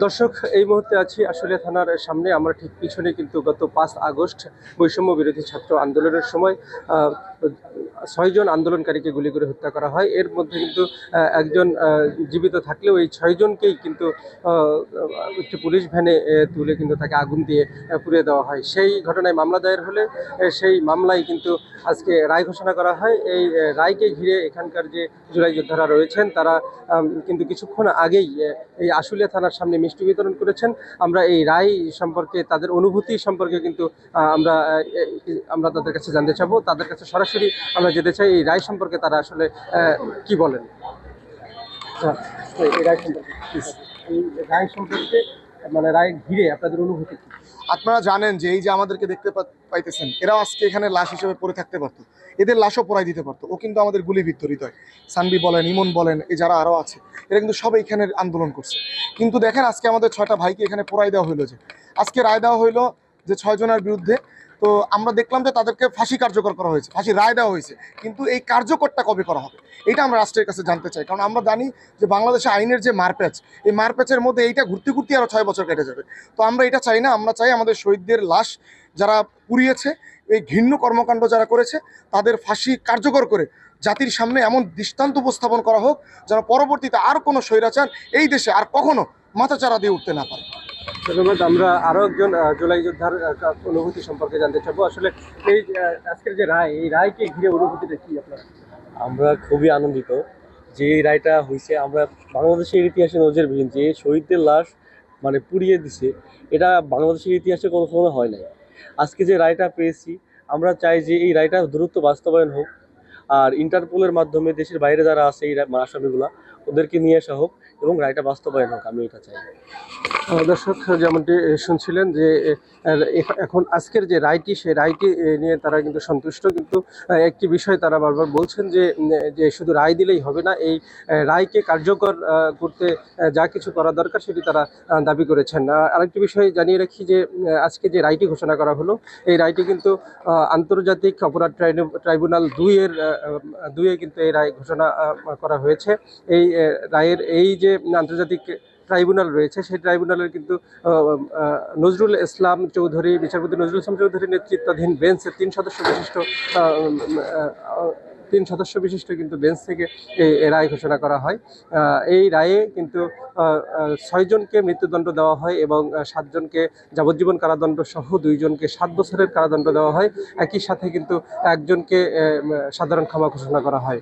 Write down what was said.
দর্শক, এই মুহূর্তে আছি আশুলিয়া থানার সামনে। আমরা ঠিক পিছনে কিন্তু গত 5 আগস্ট বৈষম্য বিরোধী ছাত্র আন্দোলনের সময় আহ, 6 জন আন্দোলনকারীকে গুলি করে হত্যা করা হয়। এর মধ্যে কিন্তু একজন জীবিত থাকলেও এই 6 জনকেই কিন্তু একটি পুলিশ ভ্যানে তুলে কিন্তু তাকে আগুন দিয়ে পুড়িয়ে দেওয়া হয়। সেই ঘটনায় মামলা দায়ের হলে সেই মামলায় কিন্তু আজকে রায় ঘোষণা করা হয়। এই রায়কে ঘিরে এখানকার যে জুলাই যোদ্ধারা রয়েছেন তারা কিন্তু কিছুক্ষণ আগেই এই আশুলিয়া থানার সামনে মিষ্টি বিতরণ করেছেন। আমরা এই রায় সম্পর্কে তাদের অনুভূতি সম্পর্কে কিন্তু আমরা তাদের কাছে জানতে চাবো। তাদের কাছে সরাসরি আমরা যেতে চাই এই রায় সম্পর্কে তারা আসলে কি বলেন। আচ্ছা, তো এই রায় সম্পর্কে এই রায় সম্পর্কে মানে রায় ঘিরে আপনাদের অনুভূতি কি? আপনারা জানেন যে এই যে আমাদেরকে দেখতে পাইতেছেন, এরাও আজকে এখানে লাশ হিসেবে পড়ে থাকতে পারতো, এদের লাশও পড়াই দিতে পারতো। ও কিন্তু আমাদের গুলিবিদ্ধ হৃদয়, সানবি বলেন, ইমন বলেন, এই যারা আরও আছে, এরা কিন্তু সবাই এখানে আন্দোলন করছে। কিন্তু দেখেন আজকে আমাদের 6টা ভাইকে এখানে পড়াই দেওয়া হইলো, যে আজকে রায় দেওয়া হইলো যে 6 জনের বিরুদ্ধে। তো আমরা দেখলাম যে তাদেরকে ফাঁসি কার্যকর করা হয়েছে, ফাঁসি রায় দেওয়া হয়েছে, কিন্তু এই কার্যকরটা কবে করা হবে এটা আমরা রাষ্ট্রের কাছে জানতে চাই। কারণ আমরা জানি যে বাংলাদেশে আইনের যে মারপ্যাচ, এই মারপ্যাচের মধ্যে এইটা ঘুরতে ঘুরতে আরও 6 বছর কেটে যাবে। তো আমরা এটা চাই না। আমরা চাই আমাদের শহীদদের লাশ যারা পুড়িয়েছে, এই ঘৃণ্য কর্মকাণ্ড যারা করেছে, তাদের ফাঁসি কার্যকর করে জাতির সামনে এমন দৃষ্টান্ত উপস্থাপন করা হোক যেন পরবর্তীতে আর কোনো স্বৈরাচার এই দেশে আর কখনো মাথাচাড়া দিয়ে উঠতে না পারে। ধন্যবাদ। আমরা আরো একজন জুলাই যোদ্ধার অনুভূতি সম্পর্কে জানতে চাবো। আসলে এই আজকের যে রায়, এই রায়কে ঘিরে অনুভূতিটা কি আপনার? আমরা খুবই আনন্দিত যে এই রায়টা হয়েছে। আমরা বাংলাদেশের ইতিহাসে নজিরবিহীন যে শহীদদের লাশ মানে পুড়িয়ে দিছে, এটা বাংলাদেশের ইতিহাসে কখনো হয় নাই। আজকে যে রায়টা পেয়েছি, আমরা চাই যে এই রায়টা দ্রুত বাস্তবায়ন হোক, আর ইন্টারপোলের মাধ্যমে দেশের বাইরে যারা আছে এই আসামিগুলা, ওদেরকে নিয়ে আসা হোক এবং রায়টা বাস্তবায়ন হোক, আমি এটা চাই। দর্শক, যেমনটি শুনছিলেন যে এখন আজকের যে রায়টি, সেই রায়টি নিয়ে তারা কিন্তু সন্তুষ্ট। কিন্তু একটি বিষয় তারা বারবার বলছেন যে শুধু রায় দিলেই হবে না, এই রায়কে কার্যকর করতে যা কিছু করা দরকার সেটি তারা দাবি করেছেন। আরেকটি বিষয় জানিয়ে রাখি যে আজকে যে রায়টি ঘোষণা করা হলো, এই রায়টি কিন্তু আন্তর্জাতিক অপরাধ ট্রাইব্যুনাল 2-এ কিন্তু এই রায় ঘোষণা করা হয়েছে। এই রায়ের এই যে আন্তর্জাতিক ট্রাইব্যুনাল রয়েছে, সেই ট্রাইব্যুনালের কিন্তু নজরুল ইসলাম চৌধুরী, বিচারপতি নজরুল ইসলাম চৌধুরীর নেতৃত্বাধীন বেঞ্চের 3 সদস্য বিশিষ্ট কিন্তু বেঞ্চ থেকে এই রায় ঘোষণা করা হয়। এই রায়ে কিন্তু 6 জনকে মৃত্যুদণ্ড দেওয়া হয় এবং 7 জনকে যাবজ্জীবন কারাদণ্ড সহ 2 জনকে 7 বছরের কারাদণ্ড দেওয়া হয়। একই সাথে কিন্তু একজনকে সাধারণ ক্ষমা ঘোষণা করা হয়।